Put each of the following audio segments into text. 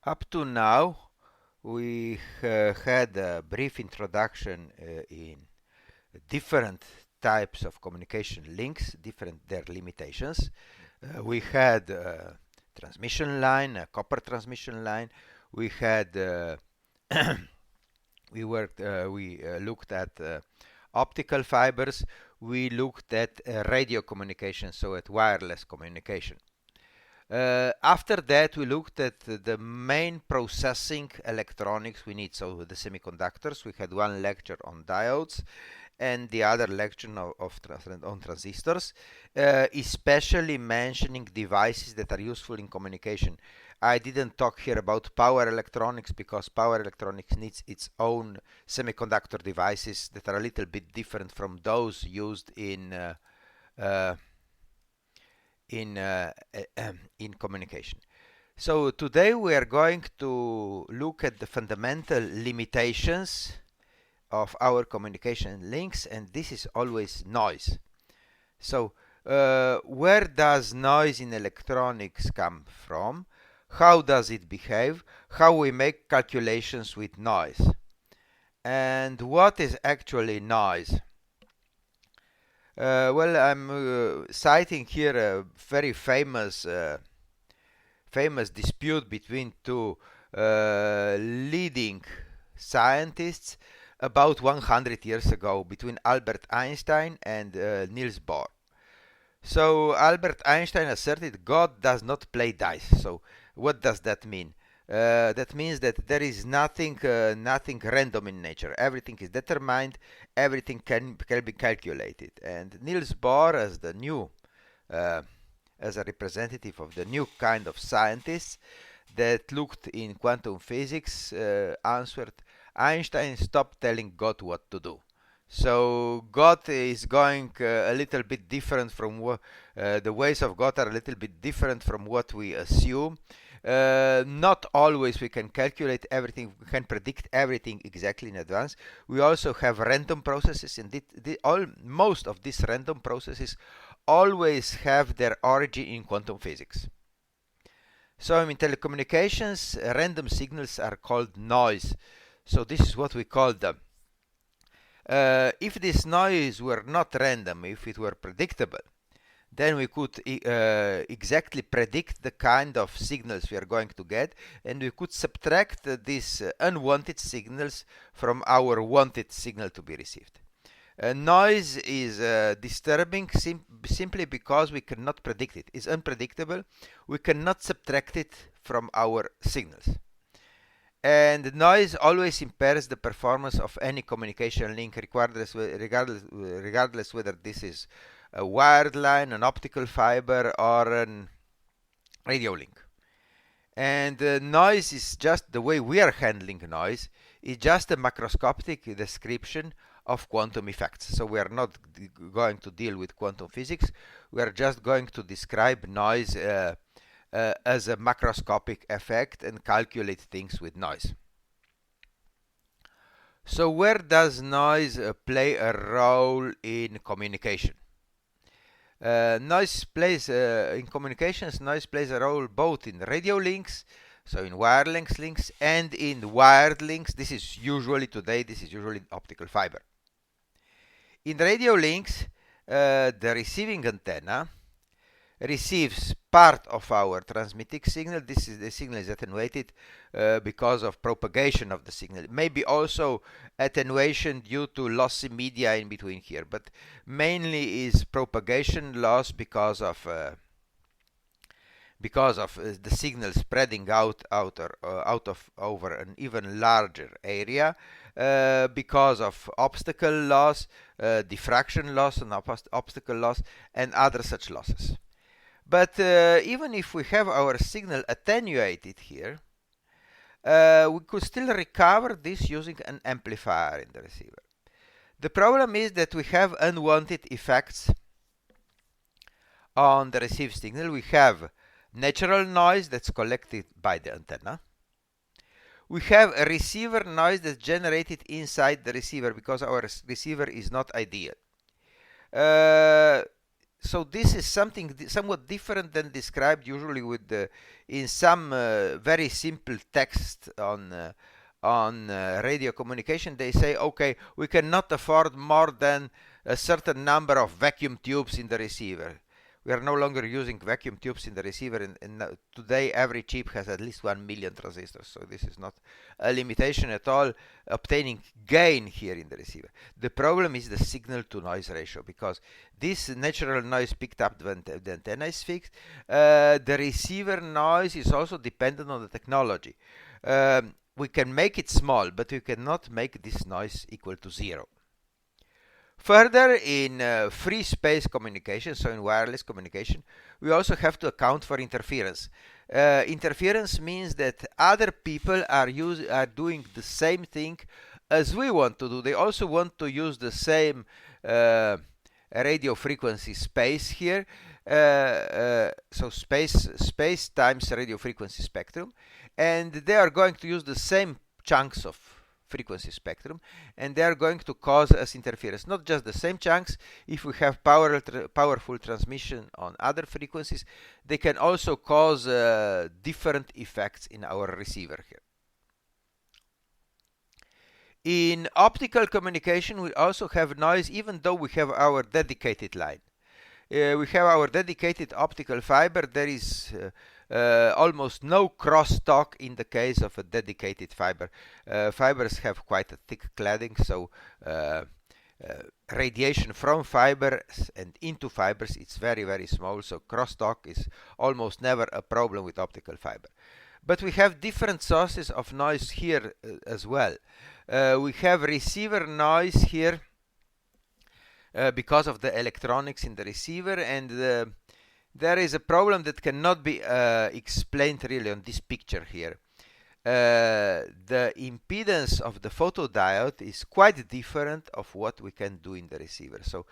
Up to now, we had a brief introduction in different types of communication links, different their limitations. We had a transmission line, a copper transmission line. We had we looked at optical fibers. We looked at radio communication, so at wireless communication. After that, we looked at the main processing electronics we need, so the semiconductors. We had one lecture on diodes and the other lecture on transistors, especially mentioning devices that are useful in communication. I didn't talk here about power electronics because power electronics needs its own semiconductor devices that are a little bit different from those used in communication. So today we are going to look at the fundamental limitations of our communication links, and this is always noise. So where does noise in electronics come from? How does it behave? How we make calculations with noise? And what is actually noise? Well, I'm citing here a very famous dispute between two leading scientists about 100 years ago, between Albert Einstein and Niels Bohr. So Albert Einstein asserted God does not play dice. So what does that mean? That means that there is nothing random in nature. Everything is determined. Everything can be calculated. And Niels Bohr, as the new, as a representative of the new kind of scientists that looked in quantum physics, answered, Einstein, stop telling God what to do. So God is going a little bit different from what the ways of God are a little bit different from what we assume. Not always we can calculate everything, we can predict everything exactly in advance. We also have random processes, and most of these random processes always have their origin in quantum physics. So in telecommunications, random signals are called noise. So this is what we call them. If this noise were not random, if it were predictable, then we could exactly predict the kind of signals we are going to get, and we could subtract these unwanted signals from our wanted signal to be received. Noise is disturbing simply because we cannot predict it. It's unpredictable. We cannot subtract it from our signals. And noise always impairs the performance of any communication link, regardless whether this is a wired line, an optical fiber, or a radio link. And noise is just the way we are handling noise. It's just a macroscopic description of quantum effects. So we are not going to deal with quantum physics. We are just going to describe noise as a macroscopic effect and calculate things with noise. So where does noise play a role in communication? Noise plays in communications. Noise plays a role both in radio links, so in wireless links, and in wired links. This is usually optical fiber. In radio links, the receiving antenna receives part of our transmitting signal. The signal is attenuated because of propagation of the signal. Maybe also attenuation due to lossy media in between here, but mainly is propagation loss because of the signal spreading out over an even larger area, because of obstacle loss, diffraction loss, and obstacle loss, and other such losses. But even if we have our signal attenuated here, we could still recover this using an amplifier in the receiver. The problem is that we have unwanted effects on the received signal. We have natural noise that's collected by the antenna. We have a receiver noise that's generated inside the receiver because our receiver is not ideal. So this is something somewhat different than described usually with in some very simple text on radio communication. They say, okay, we cannot afford more than a certain number of vacuum tubes in the receiver. We are no longer using vacuum tubes in the receiver, and today every chip has at least 1 million transistors, so this is not a limitation at all obtaining gain here in the receiver. The problem is the signal to noise ratio, because this natural noise picked up when the antenna is fixed. The receiver noise is also dependent on the technology. We can make it small, but we cannot make this noise equal to 0. Further, in free space communication, so in wireless communication, we also have to account for interference. Interference means that other people are doing the same thing as we want to do. They also want to use the same radio frequency space here. So space times radio frequency spectrum, and they are going to use the same chunks of frequency spectrum, and they are going to cause us interference. Not just the same chunks. If we have powerful transmission on other frequencies, they can also cause different effects in our receiver here. In optical communication, we also have noise, even though we have our dedicated line. We have our dedicated optical fiber. There is almost no crosstalk in the case of a dedicated fiber. Fibers have quite a thick cladding, so radiation from fibers and into fibers, it's very, very small, so crosstalk is almost never a problem with optical fiber. But we have different sources of noise here as well. We have receiver noise here because of the electronics in the receiver, and there is a problem that cannot be explained really on this picture here. The impedance of the photodiode is quite different of what we can do in the receiver. So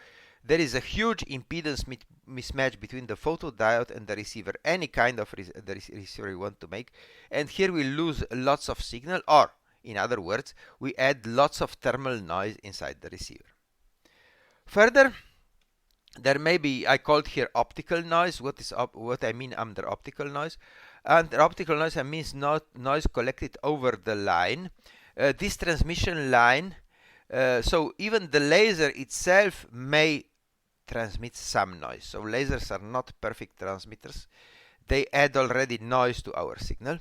there is a huge impedance mismatch between the photodiode and the receiver, any kind of receiver we want to make. And here we lose lots of signal, or in other words, we add lots of thermal noise inside the receiver. Further, there may be, I called here optical noise. What I mean under optical noise? Under optical noise, I mean noise collected over the line. This transmission line, so even the laser itself may transmit some noise. So lasers are not perfect transmitters. They add already noise to our signal.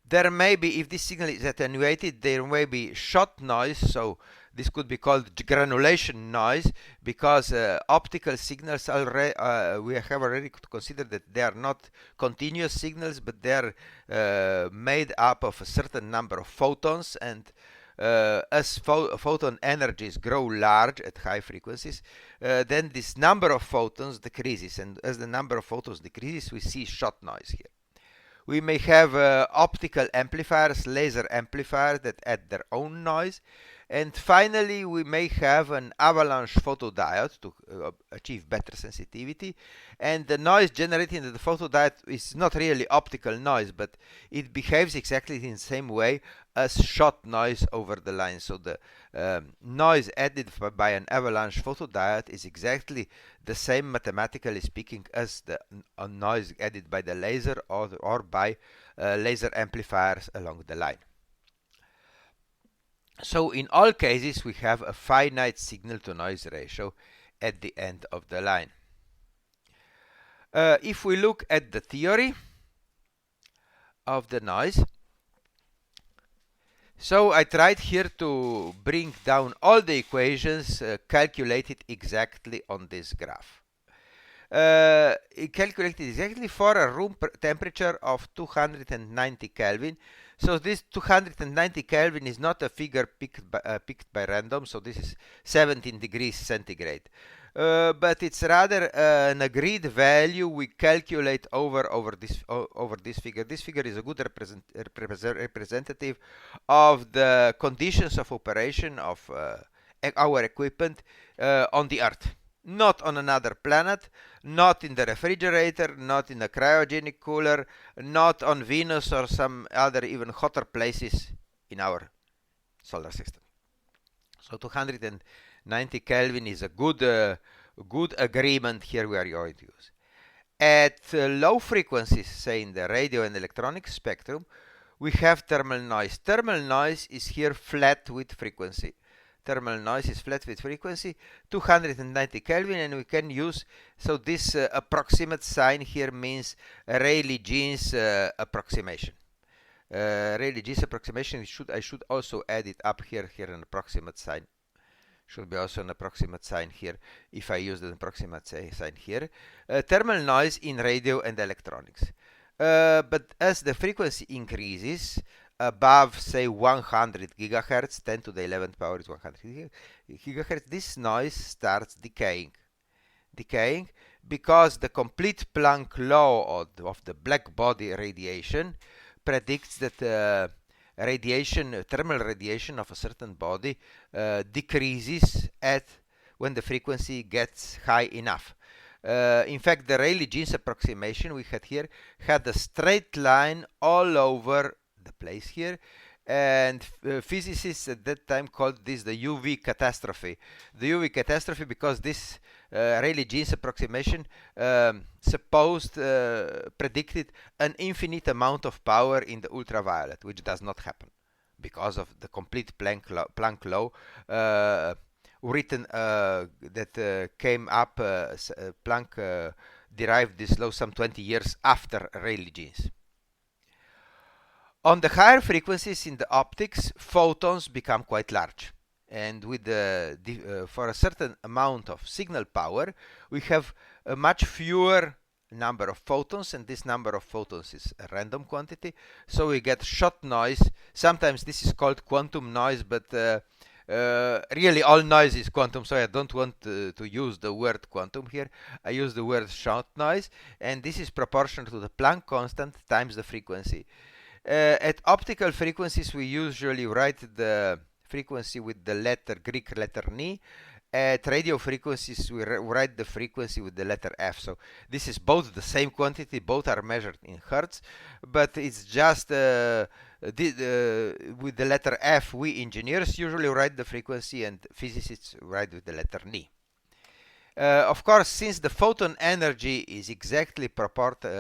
There may be, if this signal is attenuated, there may be shot noise, so this could be called granulation noise, because optical signals we have already considered that they are not continuous signals, but they are made up of a certain number of photons, and as photon energies grow large at high frequencies, then this number of photons decreases, and as the number of photons decreases, we see shot noise here. We may have optical amplifiers, laser amplifiers that add their own noise. And finally, we may have an avalanche photodiode to achieve better sensitivity. And the noise generated in the photodiode is not really optical noise, but it behaves exactly in the same way as shot noise over the line. So the noise added by an avalanche photodiode is exactly the same, mathematically speaking, as the noise added by the laser or by laser amplifiers along the line. So in all cases, we have a finite signal-to-noise ratio at the end of the line. If we look at the theory of the noise, so I tried here to bring down all the equations calculated exactly on this graph. It calculated exactly for a room temperature of 290 Kelvin. So this 290 Kelvin is not a figure picked by random, so this is 17 degrees centigrade. But it's rather an agreed value we calculate over this figure. This figure is a good representative of the conditions of operation of our equipment on the Earth. Not on another planet, not in the refrigerator, not in a cryogenic cooler, not on Venus or some other even hotter places in our solar system. So 290 Kelvin is a good good agreement here we are going to use. At low frequencies, say in the radio and electronic spectrum, we have thermal noise. Thermal noise is here flat with frequency. Thermal noise is flat with frequency, 290 Kelvin, and we can use, so this approximate sign here means Rayleigh-Jeans approximation. Rayleigh-Jeans approximation, I should also add it up here, an approximate sign. Should be also an approximate sign here, if I use the approximate sign here. Thermal noise in radio and electronics. But as the frequency increases, above say 100 gigahertz, 10 to the 11th power is 100 gigahertz, this noise starts decaying because the complete Planck law of the blackbody radiation predicts that thermal radiation of a certain body decreases when the frequency gets high enough. In fact, the Rayleigh-Jeans approximation we had here had a straight line all over the place here, and physicists at that time called this the UV catastrophe. The UV catastrophe because this Rayleigh-Jeans approximation predicted an infinite amount of power in the ultraviolet, which does not happen because of the complete Planck law written that came up. Planck derived this law some 20 years after Rayleigh-Jeans. On the higher frequencies in the optics, photons become quite large, and with for a certain amount of signal power, we have a much fewer number of photons, and this number of photons is a random quantity, so we get shot noise. Sometimes this is called quantum noise, but really all noise is quantum, so I don't want to use the word quantum here. I use the word shot noise, and this is proportional to the Planck constant times the frequency. At optical frequencies, we usually write the frequency with the Greek letter Ni. At radio frequencies, we write the frequency with the letter F. So this is both the same quantity, both are measured in hertz, but it's just with the letter F, we engineers usually write the frequency, and physicists write with the letter Ni. Of course, since the photon energy is exactly proportional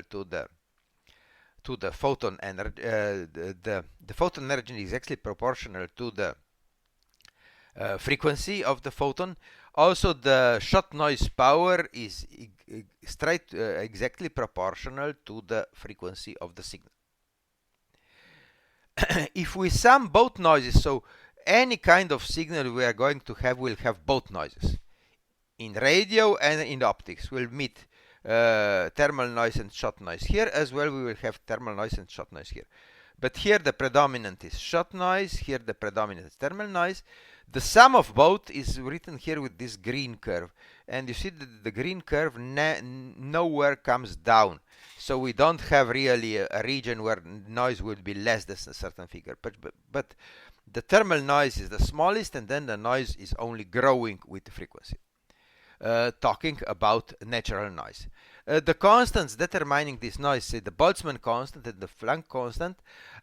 to the photon energy, the photon energy is exactly proportional to the frequency of the photon. Also, the shot noise power is exactly proportional to the frequency of the signal. If we sum both noises, so any kind of signal we are going to have will have both noises. In radio and in optics, we'll meet thermal noise and shot noise. Here as well we will have thermal noise and shot noise here. But here the predominant is shot noise, here the predominant is thermal noise. The sum of both is written here with this green curve. And you see that the green curve nowhere comes down. So we don't have really a region where noise will be less than a certain figure. But the thermal noise is the smallest, and then the noise is only growing with the frequency. Talking about natural noise. The constants determining this noise, say the Boltzmann constant and the Planck constant,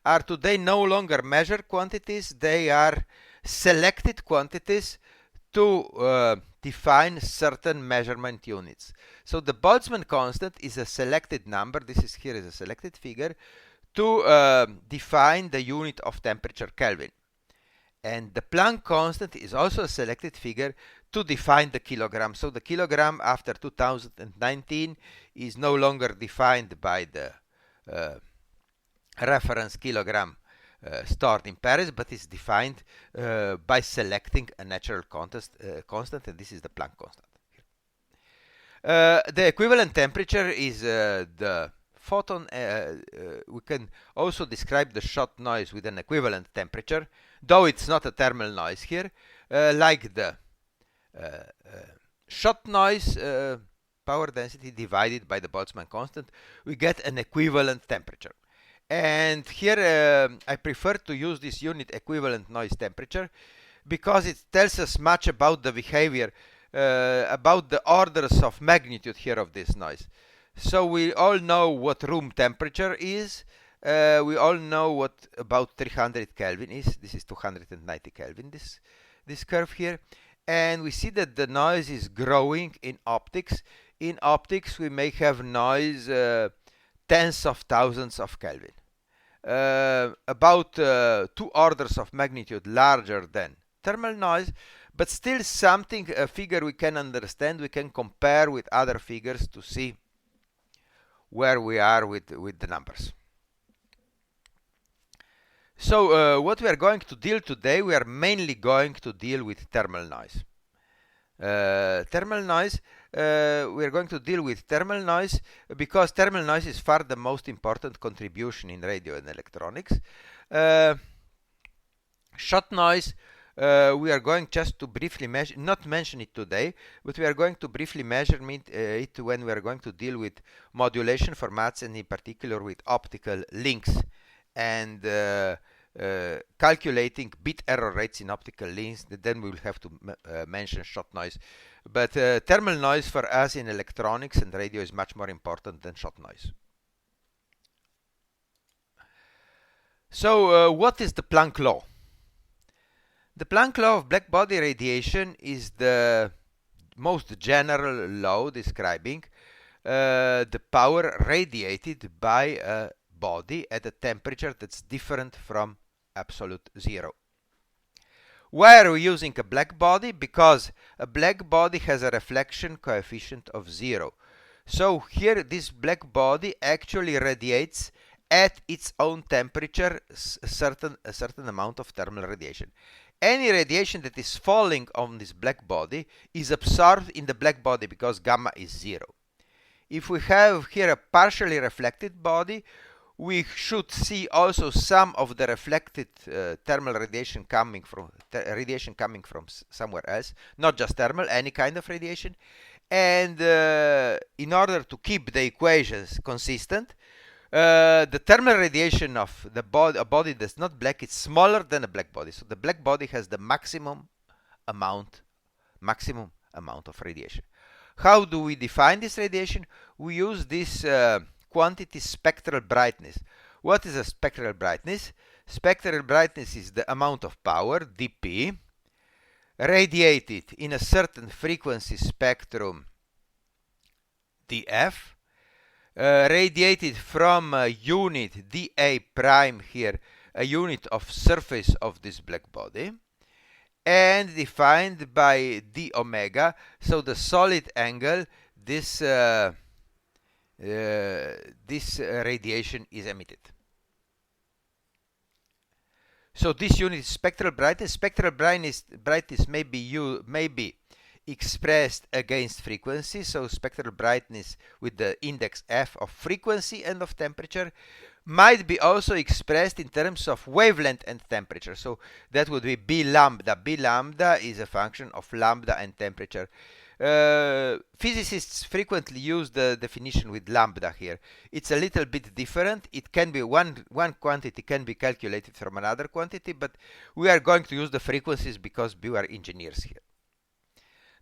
are today no longer measured quantities. They are selected quantities to define certain measurement units. So the Boltzmann constant is a selected number. This is here is a selected figure to define the unit of temperature Kelvin. And the Planck constant is also a selected figure to define the kilogram. So the kilogram after 2019 is no longer defined by the reference kilogram stored in Paris, but is defined by selecting a natural constant, and this is the Planck constant. The equivalent temperature is the photon. We can also describe the shot noise with an equivalent temperature, though it's not a thermal noise here, like the shot noise power density divided by the Boltzmann constant, we get an equivalent temperature. And here I prefer to use this unit equivalent noise temperature because it tells us much about the behavior, about the orders of magnitude here of this noise. So we all know what room temperature is. We all know what about 300 Kelvin is. This is 290 Kelvin, this curve here. and we see that the noise is growing in optics. In optics, we may have noise tens of thousands of Kelvin, about 2 orders of magnitude larger than thermal noise, but still something, a figure we can understand, we can compare with other figures to see where we are with the numbers. So what we are going to deal today, we are mainly going to deal with thermal noise. We are going to deal with thermal noise because thermal noise is far the most important contribution in radio and electronics. Shot noise, we are going just to briefly measure, not mention it today, but we are going to briefly measure it when we are going to deal with modulation formats, and in particular with optical links and calculating bit error rates in optical links. Then we will have to mention shot noise. But thermal noise for us in electronics and radio is much more important than shot noise. So what is the Planck law? The Planck law of blackbody radiation is the most general law describing the power radiated by a body at a temperature that's different from absolute zero. Why are we using a black body? Because a black body has a reflection coefficient of 0. So here this black body actually radiates at its own temperature a certain amount of thermal radiation. Any radiation that is falling on this black body is absorbed in the black body because gamma is 0. If we have here a partially reflected body, we should see also some of the reflected thermal radiation coming from somewhere else, not just thermal, any kind of radiation. And in order to keep the equations consistent, the thermal radiation of a body that's not black is smaller than a black body. So the black body has the maximum amount of radiation. How do we define this radiation? We use this quantity spectral brightness. What is a spectral brightness? Spectral brightness is the amount of power, dP, radiated in a certain frequency spectrum, dF, radiated from a unit dA prime here, a unit of surface of this black body, and defined by d omega, so the solid angle this radiation is emitted. So this unit is spectral brightness. Spectral brightness may be expressed against frequency. So spectral brightness with the index f of frequency and of temperature might be also expressed in terms of wavelength and temperature. So that would be b lambda. B lambda is a function of lambda and temperature. Physicists frequently use the definition with lambda here. It's a little bit different. It can be one quantity can be calculated from another quantity, but we are going to use the frequencies because we are engineers here.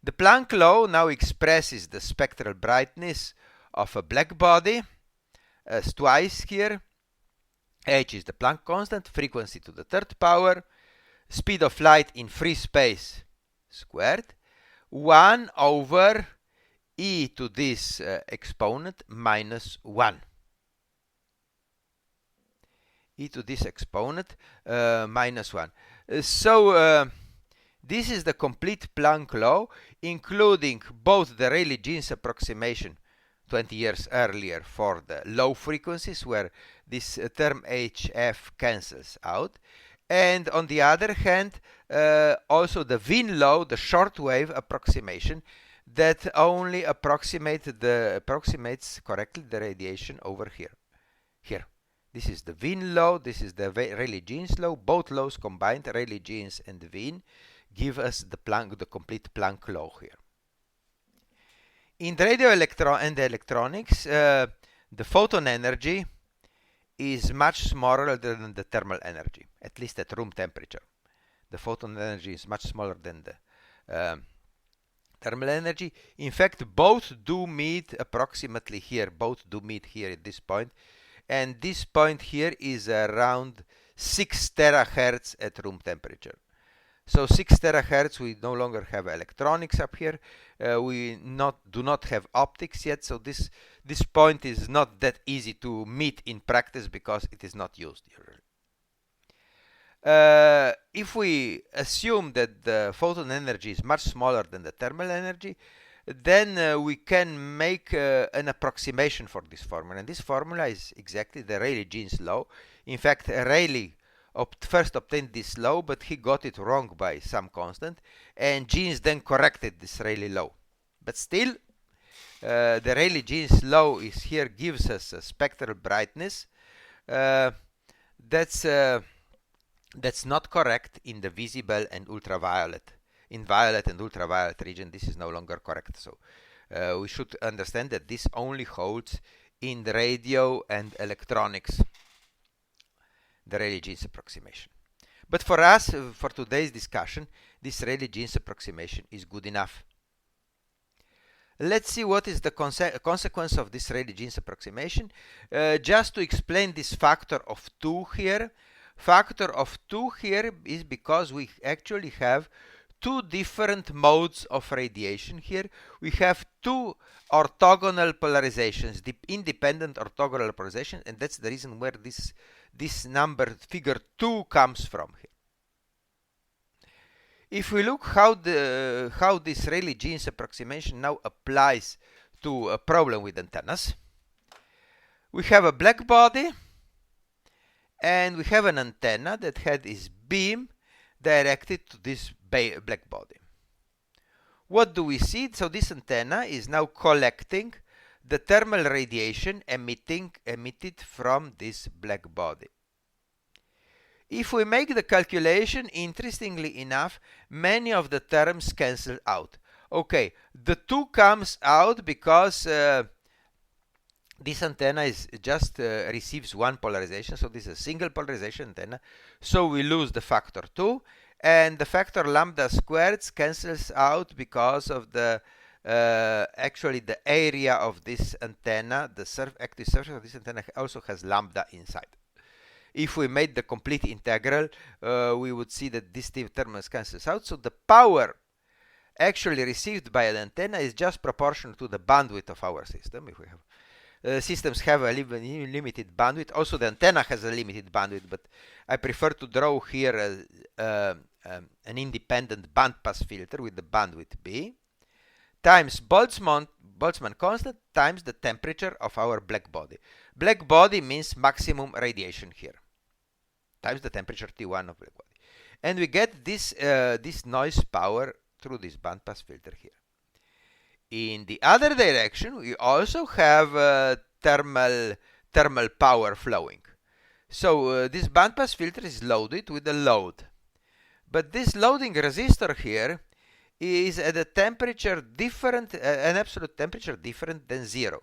The Planck law now expresses the spectral brightness of a black body as twice here. H is the Planck constant, frequency to the third power, speed of light in free space squared, 1 over e to this exponent minus 1. E to this exponent minus 1. So this is the complete Planck law, including both the Rayleigh-Jeans approximation 20 years earlier for the low frequencies, where this term hf cancels out, and on the other hand also the Wien law, the shortwave approximation that only approximates correctly the radiation over here. This is the Wien law, this is the Rayleigh-Jeans law. Both laws combined, Rayleigh-Jeans and Wien, give us the complete Planck law here. In the radio and electronics, the photon energy is much smaller than the thermal energy, at least at room temperature. The photon energy is much smaller than the thermal energy. In fact, both do meet approximately here. Both do meet here at this point. And this point here is around 6 terahertz at room temperature. So 6 terahertz, we no longer have electronics up here. We do not have optics yet, so this point is not that easy to meet in practice because it is not used usually. If we assume that the photon energy is much smaller than the thermal energy, then we can make an approximation for this formula. And this formula is exactly the Rayleigh-Jeans law. In fact, Rayleigh first obtained this law, but he got it wrong by some constant, and Jeans then corrected this Rayleigh law. But still, the Rayleigh-Jeans law is here gives us a spectral brightness that's not correct in the visible and ultraviolet. In violet and ultraviolet region, this is no longer correct. So we should understand that this only holds in the radio and electronics, the Rayleigh-Jeans approximation. But for us, for today's discussion, this Rayleigh-Jeans approximation is good enough. Let's see what is the consequence of this Rayleigh-Jeans approximation. Just to explain this factor of 2 here. Factor of 2 here is because we actually have 2 different modes of radiation here. We have 2 orthogonal polarizations, the independent orthogonal polarization, and that's the reason where this number, figure 2, comes from here. If we look how this Rayleigh-Jeans approximation now applies to a problem with antennas, we have a black body, and we have an antenna that had its beam directed to this black body. What do we see? So this antenna is now collecting the thermal radiation emitted from this black body. If we make the calculation, interestingly enough, many of the terms cancel out. Okay, the 2 comes out because this antenna is just receives 1 polarization, so this is a single polarization antenna, so we lose the factor 2, and the factor lambda squared cancels out because of the actually the area of this antenna, the active surface of this antenna also has lambda inside. If we made the complete integral, we would see that this term cancels out, so the power actually received by an antenna is just proportional to the bandwidth of our system. If we have systems have a limited bandwidth. Also, the antenna has a limited bandwidth, but I prefer to draw here an independent bandpass filter with the bandwidth B times Boltzmann constant times the temperature of our black body. Black body means maximum radiation here times the temperature T1 of black body, and we get this noise power through this bandpass filter here. In the other direction, we also have thermal power flowing. So this bandpass filter is loaded with a load. But this loading resistor here is at a temperature different, an absolute temperature different than 0.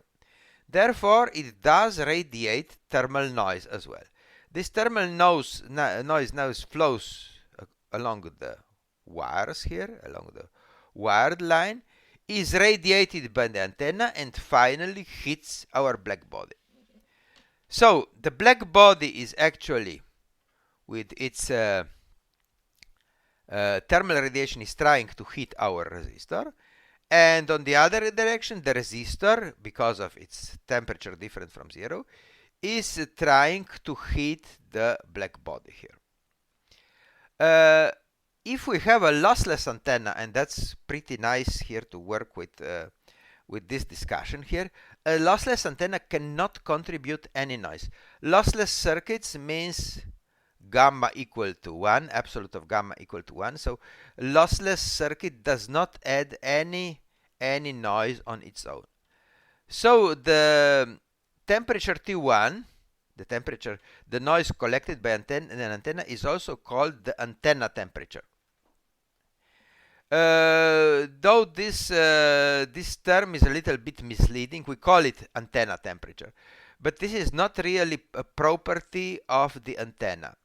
Therefore, it does radiate thermal noise as well. This thermal noise now flows along the wires here, along the wired line, is radiated by the antenna and finally hits our black body. So the black body is actually, with its thermal radiation, is trying to hit our resistor, and on the other direction, the resistor, because of its temperature different from 0, is trying to hit the black body here. If we have a lossless antenna, and that's pretty nice here to work with this discussion here, a lossless antenna cannot contribute any noise. Lossless circuits means gamma equal to 1, absolute of gamma equal to 1. So lossless circuit does not add any noise on its own. So the temperature T1, the noise collected by an antenna is also called the antenna temperature. Though this term is a little bit misleading, we call it antenna temperature, but this is not really a property of the antenna.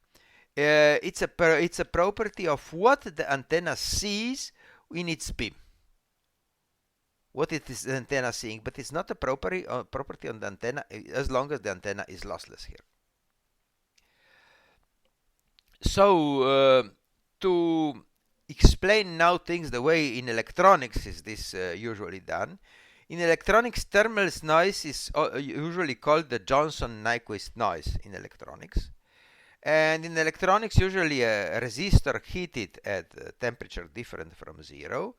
It's a property of what the antenna sees in its beam. What it is the antenna seeing, but it's not a property on the antenna as long as the antenna is lossless here. So to explain now things the way in electronics is this usually done. In electronics, thermal noise is usually called the Johnson-Nyquist noise in electronics. And in electronics, usually a resistor heated at a temperature different from 0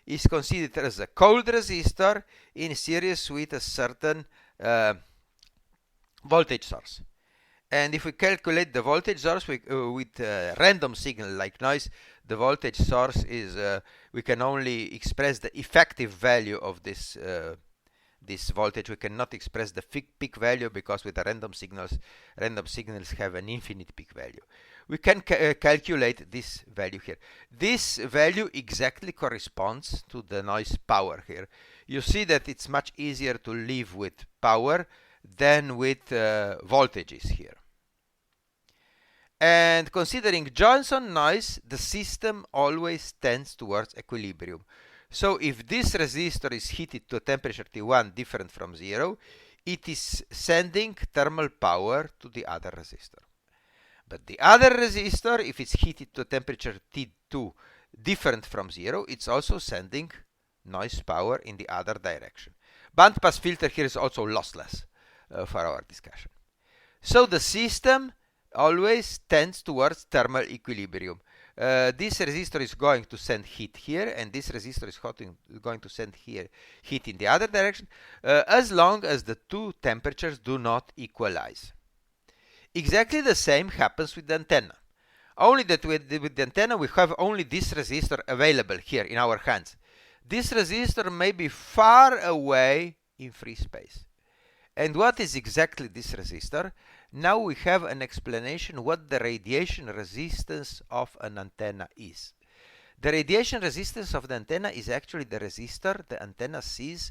is considered as a cold resistor in series with a certain voltage source. And if we calculate the voltage source with a random signal like noise, the voltage source is, we can only express the effective value of this voltage. We cannot express the peak value because with the random signals have an infinite peak value. We can calculate this value here. This value exactly corresponds to the noise power here. You see that it's much easier to live with power than with voltages here. And considering Johnson noise, the system always tends towards equilibrium. So if this resistor is heated to a temperature T1 different from 0, it is sending thermal power to the other resistor. But the other resistor, if it's heated to a temperature T2 different from 0, it's also sending noise power in the other direction. Bandpass filter here is also lossless for our discussion. So the system always tends towards thermal equilibrium. This resistor is going to send heat here, and this resistor is going to send heat in the other direction, as long as the two temperatures do not equalize. Exactly the same happens with the antenna. Only that with the antenna we have only this resistor available here in our hands. This resistor may be far away in free space. And what is exactly this resistor? Now we have an explanation what the radiation resistance of an antenna is. The radiation resistance of the antenna is actually the resistor the antenna sees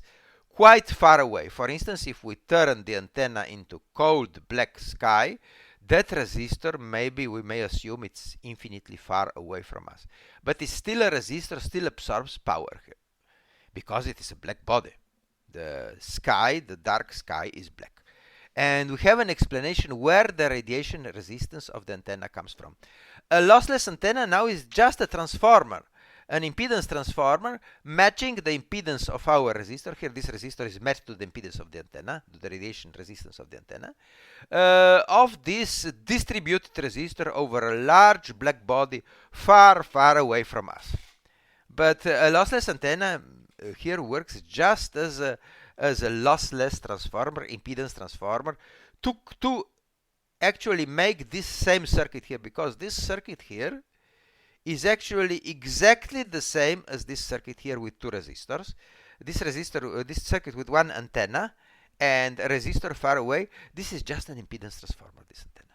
quite far away. For instance, if we turn the antenna into cold black sky, that resistor we may assume it's infinitely far away from us. But it's still a resistor, still absorbs power here, because it is a black body. The sky, the dark sky, is black. And we have an explanation where the radiation resistance of the antenna comes from. A lossless antenna now is just a transformer, an impedance transformer matching the impedance of our resistor. Here this resistor is matched to the impedance of the antenna, to the radiation resistance of the antenna, of this distributed resistor over a large black body far, far away from us. But a lossless antenna here works just as a lossless transformer, impedance transformer, to actually make this same circuit here, because this circuit here is actually exactly the same as this circuit here with two resistors. This circuit with one antenna and a resistor far away, this is just an impedance transformer, this antenna.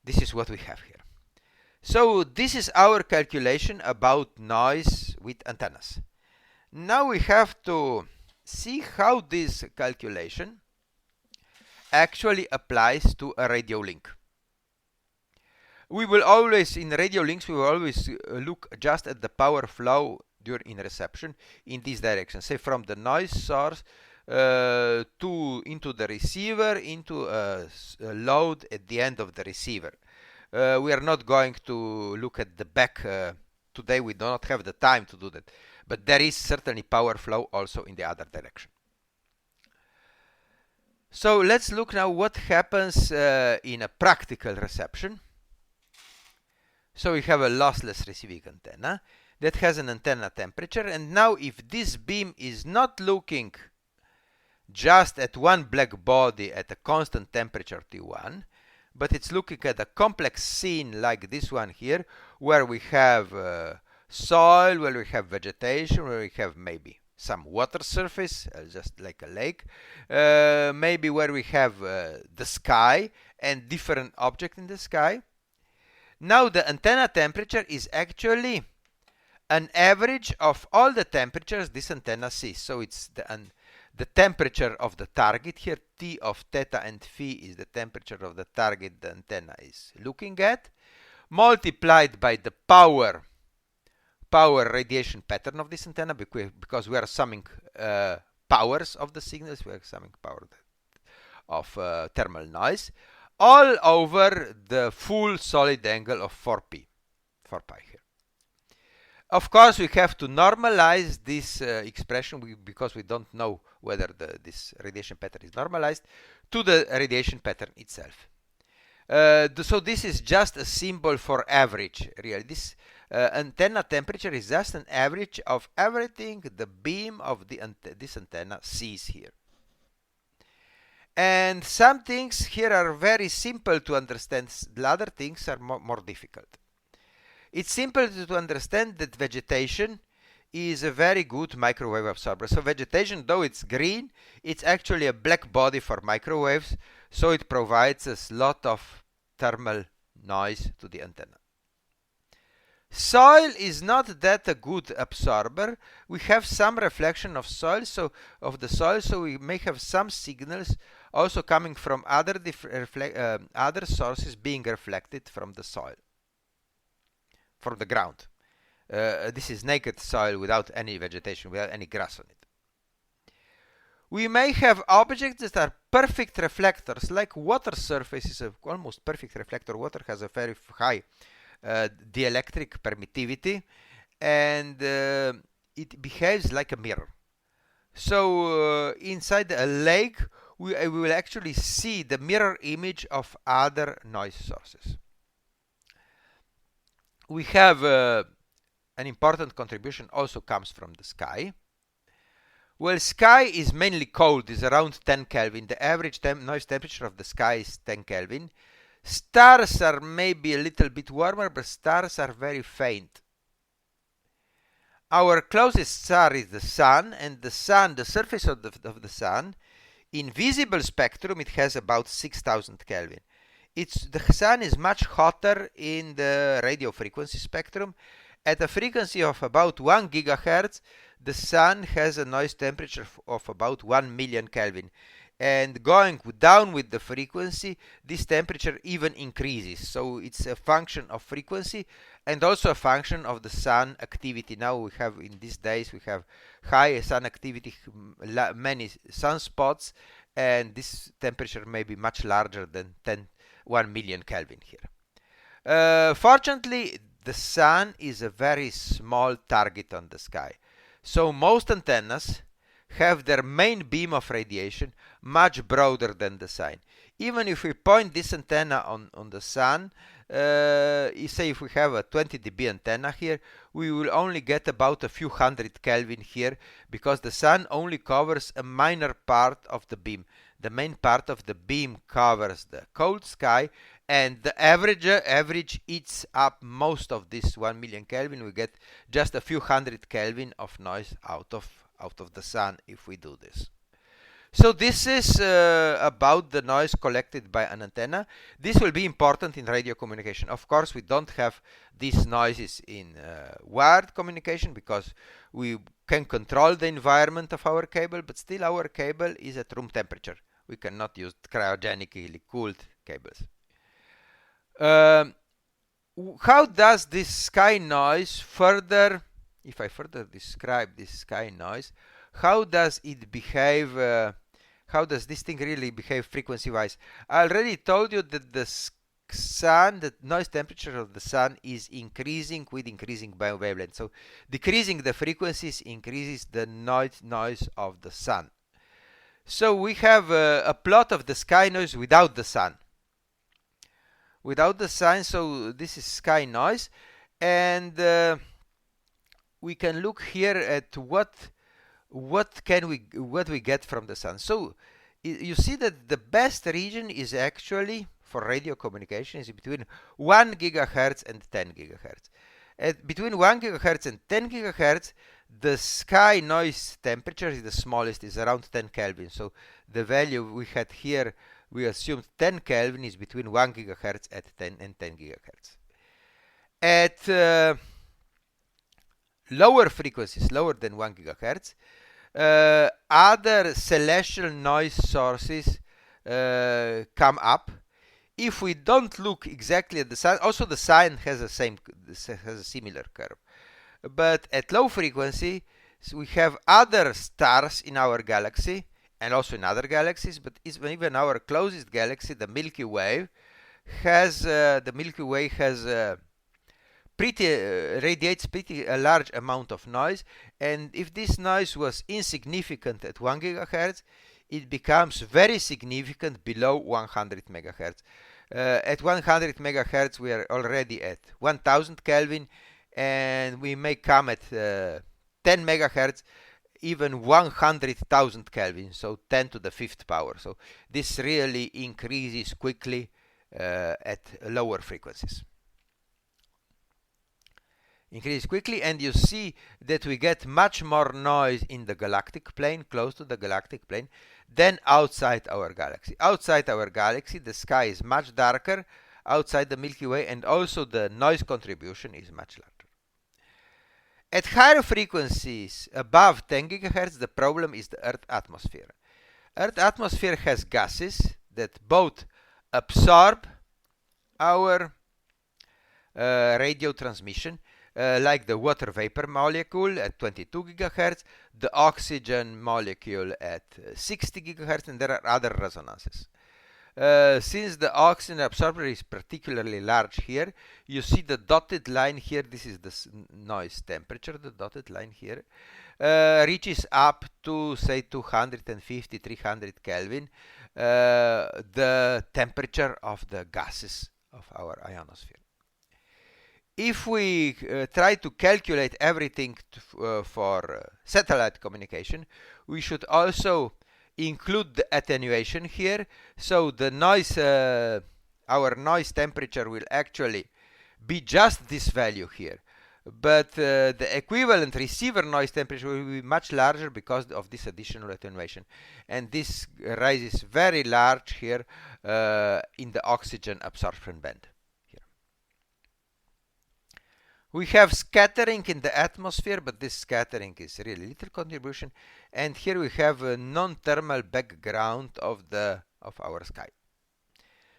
This is what we have here. So this is our calculation about noise with antennas. Now we have to see how this calculation actually applies to a radio link. We will always, in radio links, we will always look just at the power flow during reception in this direction. Say from the noise source into the receiver, into a load at the end of the receiver. We are not going to look at the back today. We do not have the time to do that. But there is certainly power flow also in the other direction. So let's look now what happens in a practical reception. So we have a lossless receiving antenna that has an antenna temperature, and now if this beam is not looking just at one black body at a constant temperature T1, but it's looking at a complex scene like this one here, where we have soil, where we have vegetation, where we have maybe some water surface, just like a lake, maybe where we have the sky and different objects in the sky. Now the antenna temperature is actually an average of all the temperatures this antenna sees. So it's the temperature of the target here. T of theta and phi is the temperature of the target the antenna is looking at, multiplied by the power radiation pattern of this antenna, because we are summing powers of the signals. We are summing power of thermal noise, all over the full solid angle of 4 pi here. Of course, we have to normalize this expression because we don't know whether this radiation pattern is normalized to the radiation pattern itself. So this is just a symbol for average. Really, this antenna temperature is just an average of everything the beam of this antenna sees here. And some things here are very simple to understand. The other things are more difficult. It's simple to understand that vegetation is a very good microwave absorber. So vegetation, though it's green, it's actually a black body for microwaves, so it provides us a lot of thermal noise to the antenna. Soil is not that a good absorber. We have some reflection of the soil, so we may have some signals also coming from other sources being reflected from the soil, from the ground. This is naked soil without any vegetation, without any grass on it. We may have objects that are perfect reflectors, like water surface is an almost perfect reflector. Water has a very high dielectric permittivity, and it behaves like a mirror. So inside a lake, we will actually see the mirror image of other noise sources. We have an important contribution also comes from the sky. Well, sky is mainly cold, is around 10 Kelvin. The average noise temperature of the sky is 10 Kelvin. Stars are maybe a little bit warmer, but stars are very faint. Our closest star is the sun, and the surface of the sun, in visible spectrum, it has about 6000 Kelvin. The sun is much hotter in the radio frequency spectrum. At a frequency of about 1 gigahertz, the sun has a noise temperature of about 1 million Kelvin. And going down with the frequency, this temperature even increases. So it's a function of frequency and also a function of the sun activity. Now we have, in these days, we have high sun activity, many sunspots, and this temperature may be much larger than 1 million Kelvin here. Fortunately, the sun is a very small target on the sky. So most antennas have their main beam of radiation much broader than the sun. Even if we point this antenna on the sun, say if we have a 20 dB antenna here, we will only get about a few hundred Kelvin here, because the sun only covers a minor part of the beam. The main part of the beam covers the cold sky, and the average eats up most of this 1 million Kelvin. We get just a few hundred Kelvin of noise out of the sun if we do this. So this is about the noise collected by an antenna. This will be important in radio communication. Of course, we don't have these noises in wired communication because we can control the environment of our cable, but still our cable is at room temperature. We cannot use cryogenically cooled cables. How does this sky noise further, if I further describe this sky noise, how does it behave, how does this thing really behave frequency-wise? I already told you that the noise temperature of the sun is increasing with increasing wavelength. So decreasing the frequencies increases the noise of the sun. So we have a plot of the sky noise without the sun. Without the sun, so this is sky noise, and we can look here at what we get from the sun. So you see that the best region is actually for radio communication is between 1 gigahertz and 10 gigahertz. At between 1 gigahertz and 10 gigahertz, the sky noise temperature is the smallest, is around 10 Kelvin. So the value we had here, we assumed 10 Kelvin is between 1 gigahertz and 10 gigahertz. At lower frequencies, lower than 1 gigahertz, other celestial noise sources come up. If we don't look exactly at the sun, also the sun has a similar curve. But at low frequency, we have other stars in our galaxy and also in other galaxies, but even our closest galaxy, the Milky Way, has radiates pretty a large amount of noise, and if this noise was insignificant at 1 gigahertz, it becomes very significant below 100 megahertz. At 100 megahertz we are already at 1000 Kelvin, and we may come at 10 megahertz even 100,000 Kelvin, so 10 to the 5th power. So this really increases quickly at lower frequencies. Increase quickly, and you see that we get much more noise in the galactic plane, close to the galactic plane, than outside our galaxy. Outside our galaxy, the sky is much darker outside the Milky Way, and also the noise contribution is much larger. At higher frequencies, above 10 gigahertz, the problem is the Earth atmosphere. Earth atmosphere has gases that both absorb our radio transmission, like the water vapor molecule at 22 gigahertz, the oxygen molecule at 60 gigahertz, and there are other resonances. Since the oxygen absorber is particularly large here, you see the dotted line here. This is the noise temperature. The dotted line here reaches up to, say, 250, 300 Kelvin, the temperature of the gases of our ionosphere. If we try to calculate everything for satellite communication, we should also include the attenuation here. So the noise, our noise temperature will actually be just this value here. But the equivalent receiver noise temperature will be much larger because of this additional attenuation. And this rises very large here in the oxygen absorption band. We have scattering in the atmosphere, but this scattering is really little contribution. And here we have a non-thermal background of our sky.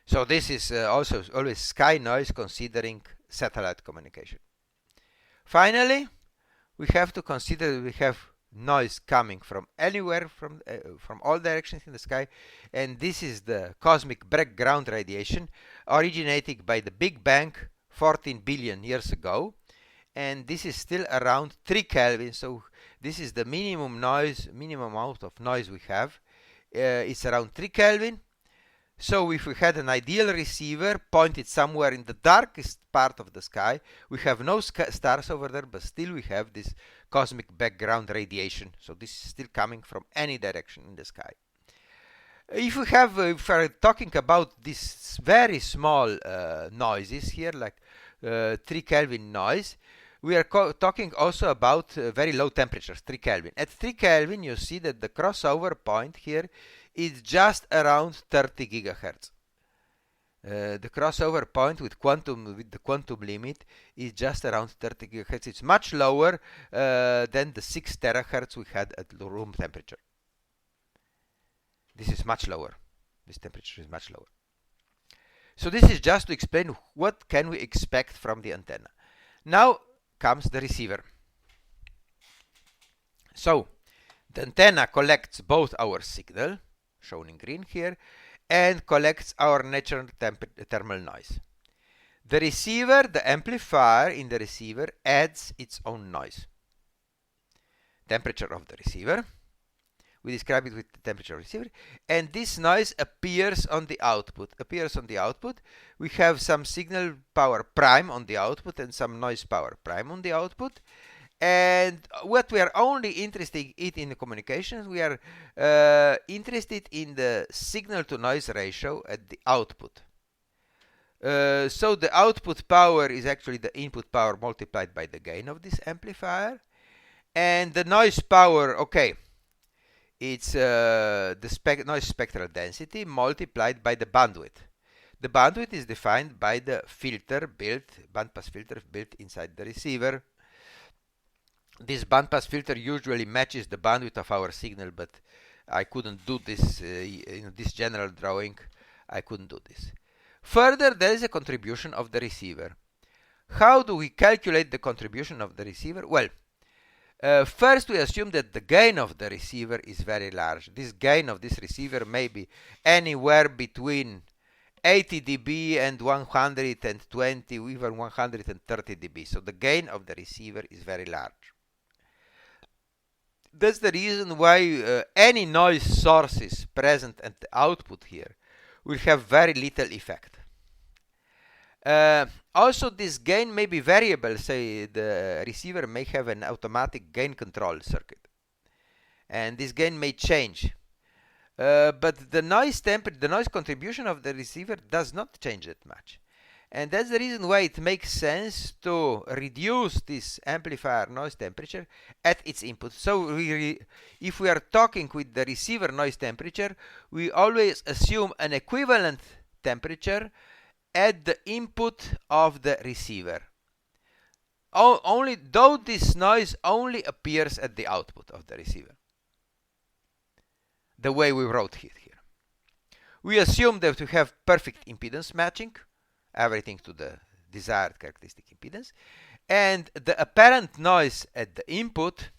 So this is also always sky noise considering satellite communication. Finally, we have to consider that we have noise coming from anywhere, from all directions in the sky, and this is the cosmic background radiation originating by the Big Bang 14 billion years ago. And this is still around 3 Kelvin, so this is the minimum amount of noise we have. It's around 3 Kelvin. So if we had an ideal receiver pointed somewhere in the darkest part of the sky, we have no stars over there, but still we have this cosmic background radiation. So this is still coming from any direction in the sky. If we're talking about these very small noises here, like 3 Kelvin noise, we are talking also about very low temperatures, 3 Kelvin. At 3 Kelvin, you see that the crossover point here is just around 30 gigahertz. The crossover point with the quantum limit is just around 30 gigahertz. It's much lower than the 6 terahertz we had at room temperature. This is much lower. This temperature is much lower. So this is just to explain what can we expect from the antenna. Now comes the receiver. So the antenna collects both our signal, shown in green here, and collects our natural thermal noise. The receiver, the amplifier in the receiver, adds its own noise. Temperature of the receiver. We describe it with the temperature of the receiver, and this noise appears on the output. We have some signal power prime on the output and some noise power prime on the output. And what we are only interested in the communications, we are interested in the signal to noise ratio at the output. So the output power is actually the input power multiplied by the gain of this amplifier, and the noise power, okay, it's the noise spectral density multiplied by the bandwidth. The bandwidth is defined by the bandpass filter built inside the receiver. This bandpass filter usually matches the bandwidth of our signal, but I couldn't do this in this general drawing. I couldn't do this. Further, there is a contribution of the receiver. How do we calculate the contribution of the receiver? Well, first we assume that the gain of the receiver is very large. This gain of this receiver may be anywhere between 80 dB and 120, even 130 dB. So the gain of the receiver is very large. That's the reason why any noise sources present at the output here will have very little effect. Also, this gain may be variable. Say the receiver may have an automatic gain control circuit, and this gain may change. But the noise contribution of the receiver does not change that much. And that's the reason why it makes sense to reduce this amplifier noise temperature at its input. So if we are talking with the receiver noise temperature, we always assume an equivalent temperature at the input of the receiver. Only though this noise only appears at the output of the receiver. The way we wrote it here. We assume that we have perfect impedance matching, everything to the desired characteristic impedance, and the apparent noise at the input,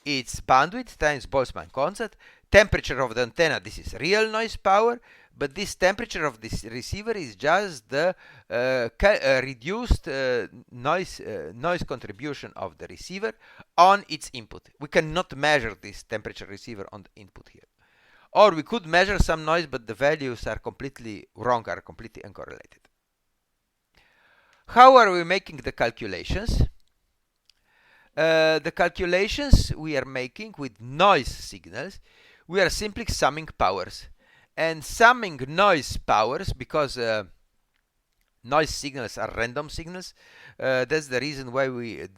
it's bandwidth times Boltzmann constant, temperature of the antenna, this is real noise power, but this temperature of this receiver is just the reduced noise contribution of the receiver on its input. We cannot measure this temperature receiver on the input here. Or we could measure some noise, but the values are completely wrong, are completely uncorrelated. How are we making the calculations? The calculations we are making with noise signals, we are simply summing powers. And summing noise powers, because noise signals are random signals, that's the reason why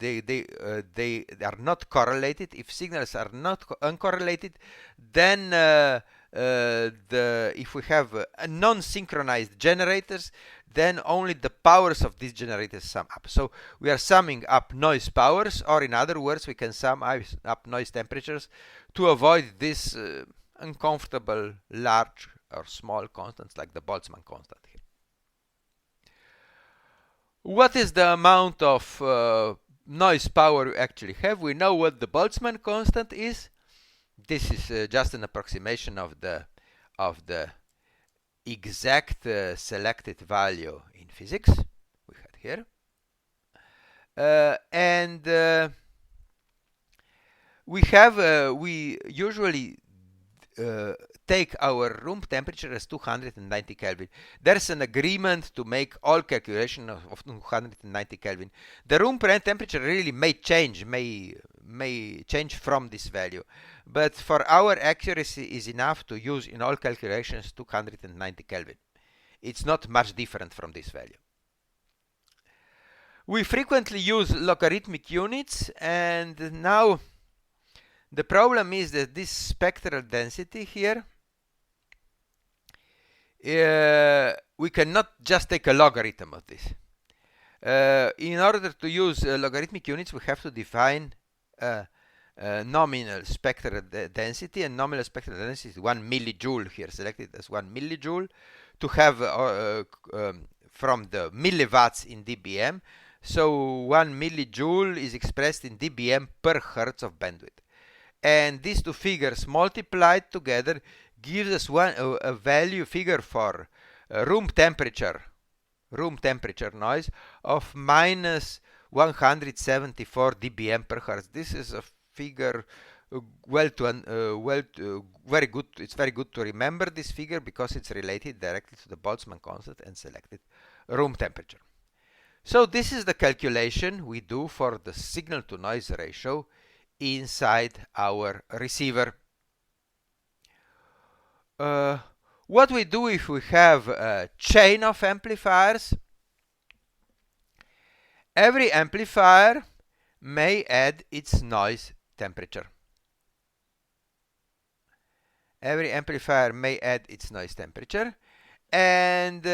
they are not correlated. If signals are not uncorrelated, then if we have non-synchronized generators, then only the powers of these generators sum up. So we are summing up noise powers, or in other words, we can sum up noise temperatures to avoid this uncomfortable large or small constants like the Boltzmann constant here. What is the amount of noise power we actually have? We know what the Boltzmann constant is. This is just an approximation of the exact selected value in physics we had here, and we usually take our room temperature as 290 Kelvin. There's an agreement to make all calculation of 290 Kelvin. The room temperature really may change from this value, but for our accuracy is enough to use in all calculations 290 Kelvin. It's not much different from this value. We frequently use logarithmic units, and now the problem is that this spectral density here, we cannot just take a logarithm of this. In order to use logarithmic units, we have to define nominal spectral density, and nominal spectral density is 1 millijoule here, selected as 1 millijoule, to have from the milliwatts in dBm. So 1 millijoule is expressed in dBm per hertz of bandwidth. And these two figures multiplied together gives us a value figure for room temperature noise of minus 174 dBm per hertz. This is a figure very good. It's very good to remember this figure because it's related directly to the Boltzmann constant and selected room temperature. So this is the calculation we do for the signal to noise ratio inside our receiver. What we do if we have a chain of amplifiers? Every amplifier may add its noise temperature. Every amplifier may add its noise temperature, and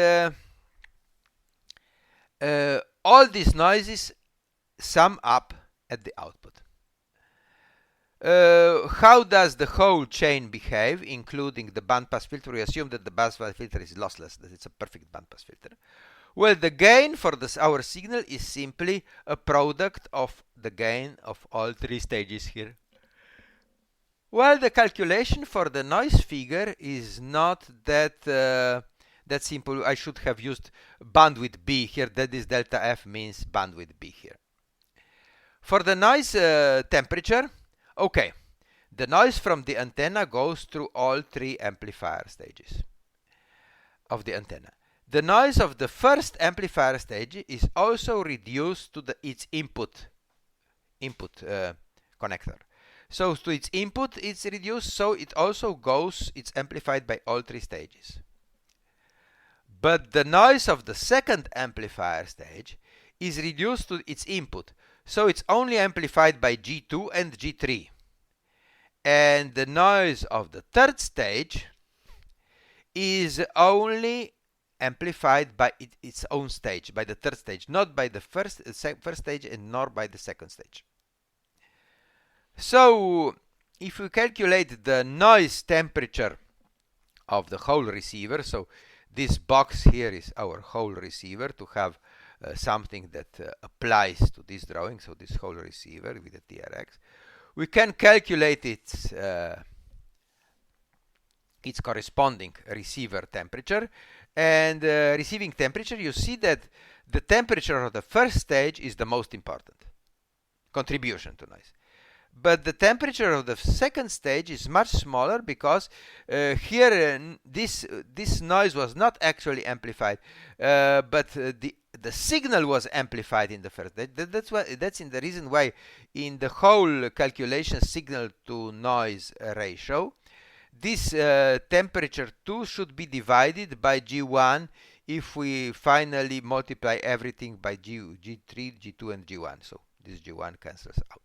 all these noises sum up at the output. How does the whole chain behave, including the bandpass filter? We assume that the bandpass filter is lossless, that it's a perfect bandpass filter. Well, the gain for our signal is simply a product of the gain of all three stages here. Well, the calculation for the noise figure is not that That's simple. I should have used bandwidth B here. That is delta F means bandwidth B here. For the noise temperature, okay, the noise from the antenna goes through all three amplifier stages of the antenna. The noise of the first amplifier stage is also reduced to its input connector. So to its input it's reduced, so it's amplified by all three stages. But the noise of the second amplifier stage is reduced to its input, so it's only amplified by G2 and G3. And the noise of the third stage is only amplified by its own stage, by the third stage, not by the first stage and nor by the second stage. So if we calculate the noise temperature of the whole receiver, so this box here is our whole receiver, to have something that applies to this drawing, so this whole receiver with the TRX, we can calculate its corresponding receiver temperature. And receiving temperature, you see that the temperature of the first stage is the most important contribution to noise. But the temperature of the second stage is much smaller, because here this noise was not actually amplified, but the signal was amplified in the first stage. That's in the reason why in the whole calculation signal to noise ratio, this temperature 2 should be divided by G1 if we finally multiply everything by G3, G2 and G1. So this G1 cancels out.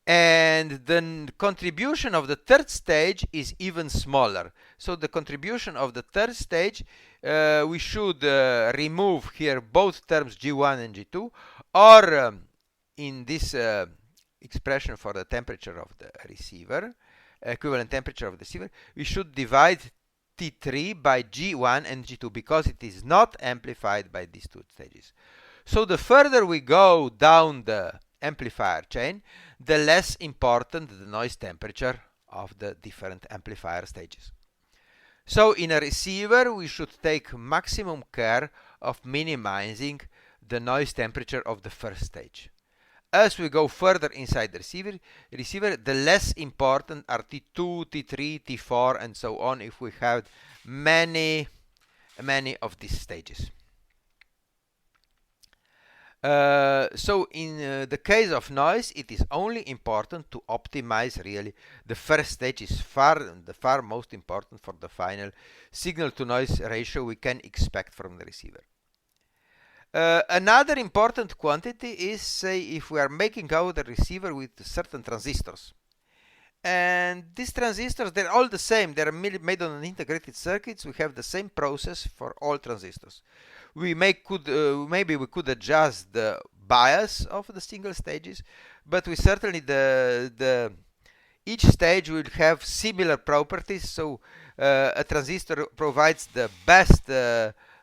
And the contribution of the third stage is even smaller. So the contribution of the third stage, we should remove here both terms G1 and G2, or in this expression for the temperature of the receiver, equivalent temperature of the receiver, we should divide T3 by G1 and G2, because it is not amplified by these two stages. So the further we go down the amplifier chain, the less important the noise temperature of the different amplifier stages. So in a receiver, we should take maximum care of minimizing the noise temperature of the first stage. As we go further inside the receiver, the less important are T2, T3, T4, and so on, if we have many of these stages. So in the case of noise, it is only important to optimize really the first stage. Is the far most important for the final signal to noise ratio we can expect from the receiver. Another important quantity is, say, if we are making out a receiver with certain transistors. And these transistors, they're all the same. They're made on an integrated circuits. We have the same process for all transistors. Maybe we could adjust the bias of the single stages, but we certainly each stage will have similar properties. So a transistor provides the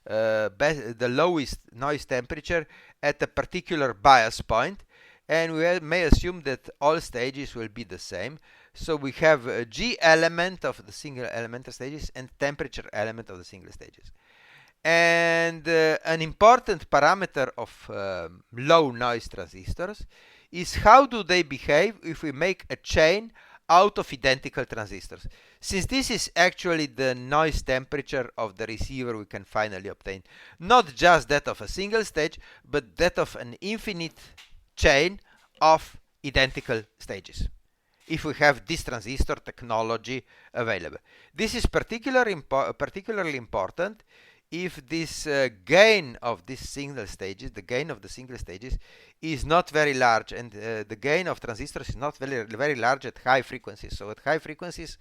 the lowest noise temperature at a particular bias point, and we may assume that all stages will be the same. So we have a G element of the single elemental stages and temperature element of the single stages. And an important parameter of low noise transistors is how do they behave if we make a chain out of identical transistors. Since this is actually the noise temperature of the receiver we can finally obtain, not just that of a single stage, but that of an infinite chain of identical stages, if we have this transistor technology available. This is particularly important if this gain of these single stages, the gain of the single stages, is not very large, and the gain of transistors is not very large at high frequencies. So at high frequencies,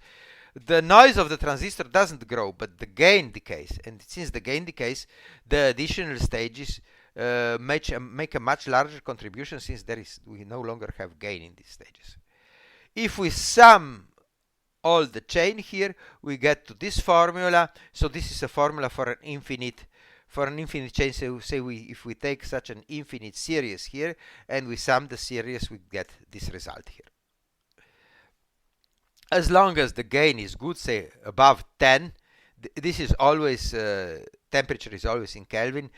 the noise of the transistor doesn't grow, but the gain decays. And since the gain decays, the additional stages make a much larger contribution, since we no longer have gain in these stages. If we sum all the chain here, we get to this formula. So this is a formula for an infinite chain. So say if we take such an infinite series here and we sum the series, we get this result here. As long as the gain is good, say above 10, this is always temperature is always in Kelvin.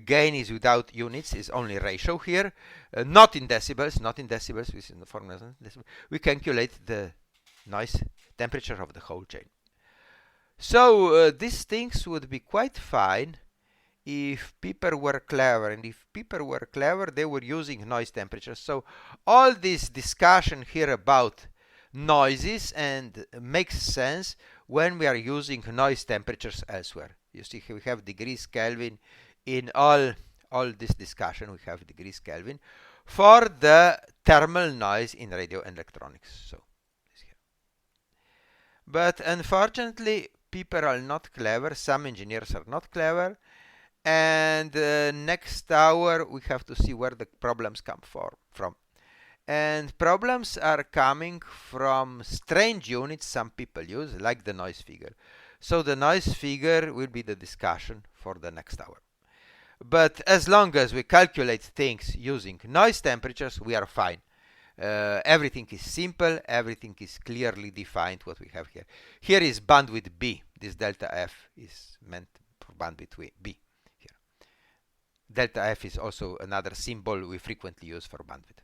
Gain is without units, is only ratio here, not in decibels. Not in decibels. This is the formula. We calculate the noise temperature of the whole chain. So these things would be quite fine if people were clever, and if people were clever, they were using noise temperature. So all this discussion here about noises and makes sense when we are using noise temperatures elsewhere. You see, we have degrees Kelvin in all this discussion. We have degrees Kelvin for the thermal noise in radio and electronics. So, but unfortunately, people are not clever. Some engineers are not clever. And next hour we have to see where the problems come from. And problems are coming from strange units some people use, like the noise figure. So the noise figure will be the discussion for the next hour. But as long as we calculate things using noise temperatures, we are fine. Everything is simple, everything is clearly defined what we have here. Here is bandwidth B. This delta F is meant for bandwidth B. Delta F is also another symbol we frequently use for bandwidth.